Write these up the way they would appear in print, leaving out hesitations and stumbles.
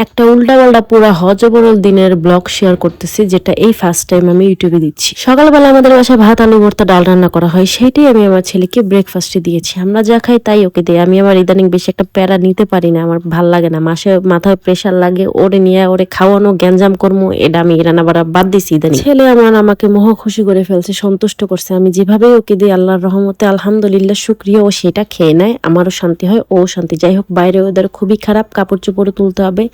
একটা উল্টাপাল্টা পুরা হজবরল দিনের ব্লগ শেয়ার করতেছি, যেটা এই ফার্স্ট টাইম আমি ইউটিউবে দিচ্ছি। সকালবেলা আমাদের বাসায় ভাত, আলু ভর্তা, ডাল রান্না করা হয়, সেটাই আমি আমার ছেলেকে ব্রেকফাস্টে দিয়েছি। আমরা যা খাই তাই ওকে দিই। আমি আবার ইদানিং বেশি একটা প্যারা নিতে পারি না, আমার ভাল লাগে না, মাথায় প্রেশার লাগে, ওরে নিয়ে ওরে খাওয়ানো গ্যাঞ্জাম করবো, এটা আমি রান্না বাড়া বাদ দিছি ইদানিং। ছেলে আমার আমাকে মোহ খুশি করে ফেলছে, সন্তুষ্ট করছে। আমি যেভাবে ওকে দিই আল্লাহর রহমতে আলহামদুলিল্লাহ শুক্রিয়া, ও সেটা খেয়ে নেয়, আমারও শান্তি হয়, ও শান্তি। যাই হোক, বাইরে ওদের খুবই খারাপ, কাপড় চোপড় তুলতে হবে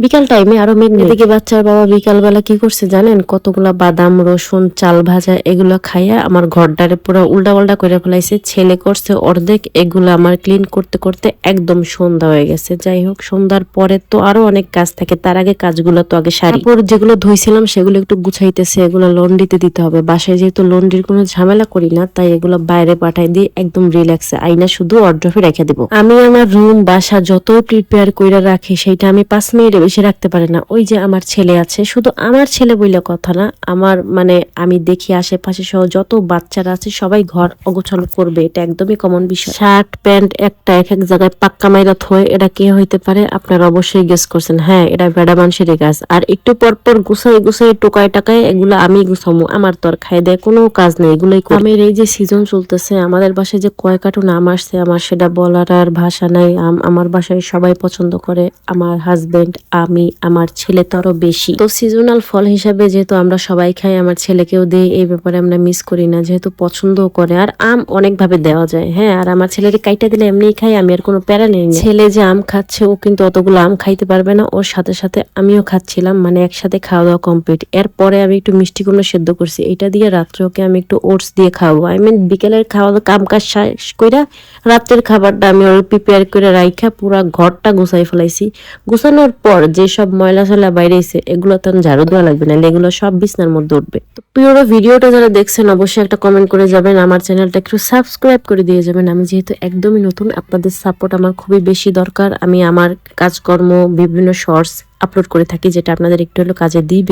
বিকাল টাইমে আরো মেঘ। এদিকে বাচ্চার বাবা বিকাল বেলা কি করছে জানেন? কতগুলা বাদাম, রসুন, চাল ভাজা এগুলো খাইয়া আমার ঘরটারে পুরো উল্টা পাল্টা করে ফেলাইছে। ছেলে করছে অর্ধেক, এগুলো আমার ক্লিন করতে করতে একদম সন্ধ্যা হয়ে গেছে। যাই হোক, সন্ধ্যার পরে তো আরো অনেক কাজ থাকে, তার আগে কাজগুলো তো আগে সারি। তারপর যেগুলো ধুইছিলাম সেগুলো একটু গুছাইতেছে, এগুলো লন্ড্রিতে দিতে হবে। বাসায় যেহেতু লন্ড্রির কোনো ঝামেলা করি না, তাই এগুলো বাইরে পাঠাই দিয়ে একদম রিল্যাক্সে আইনা শুধু ওয়ারড্রপে রেখে দিব। আমি আমার রুম বাসা যতই প্রিপেয়ার করে রাখি, সেইটা আমি 5 মিনিটে বেশি রাখতে পারি না। ওই যে আমার ছেলে আছে, শুধু আমার ছেলে বইলে কথা না, আমার মানে আমি দেখি আশেপাশে সহ যত বাচ্চারা আছে সবাই ঘর অগোছালো করবে, এটা একদমই কমন বিষয়। শার্ট প্যান্ট একটা এক এক জায়গায় পাক্কা মাইরা থয়ে, এটা কে হইতে পারে? আপনারা অবশ্যই গেস করছেন। হ্যাঁ, এটা ভেড়া মানুষের কাজ। আর একটু পর পর গুছাই গুছাই টোকায় টাকায় এগুলো আমি গুছামো, আমার তো আর খাই দেয় কোনো কাজ নেই, এগুলোই করি। আমের এই যে সিজন চলতেছে, আমাদের বাসায় যে কয় কার্টুন আম আসছে আমার সেটা বলার আর ভাষা নাই। আমার বাসায় সবাই পছন্দ করে, আমার হাজবেন্ড, আমি, আমার ছেলে তো আরো বেশি। তো সিজনাল ফল হিসাবে যেহেতু আমরা সবাই খাই, আমার ছেলেকেও দিই, এই ব্যাপারে আমরা মিস করি না, যেহেতু পছন্দও করে। আর আম অনেক ভাবে দেওয়া যায়, হ্যাঁ। আর আমার ছেলেকে কাইটা দিলে এমনিই খাই, আমি আর কোনো প্যারা নেই না। ছেলে যে আম খাচ্ছে, ও কিন্তু অতগুলো আম খাইতে পারবে না, ওর সাথে সাথে আমিও খাচ্ছিলাম, মানে একসাথে খাওয়া দাওয়া কমপ্লিট। এরপরে আমি একটু মিষ্টি কুমড়ো সেদ্ধ করছি, এটা দিয়ে রাত্রে ওকে আমি একটু ওটস দিয়ে খাওয়াবো। আই মিন বিকেলের খাওয়া কাম কাজ শেষ কইরা রাত্রের খাবারটা আমি ওর প্রিপেয়ার করে রাইখা পুরা ঘরটা গুছাই ফেলাইছি। গুছানোর পর যে সব ময়লা সয়লা বাইরেছে, এগুলো তো ঝাড়ু দেওয়া লাগবে না, এগুলো সব বিছনার মধ্যে উঠবে। তো পুরো ভিডিওটা যারা দেখছেন অবশ্যই একটা কমেন্ট করে যাবেন, আমার চ্যানেলটা একটু সাবস্ক্রাইব করে দিয়ে যাবেন। আমি যেহেতু একদমই নতুন, আপনাদের সাপোর্ট আমার খুবই বেশি দরকার। আমি আমার কাজকর্ম বিভিন্ন শর্টস আপলোড করে থাকি, যেটা আপনাদের একটু হলেও কাজে দিবে।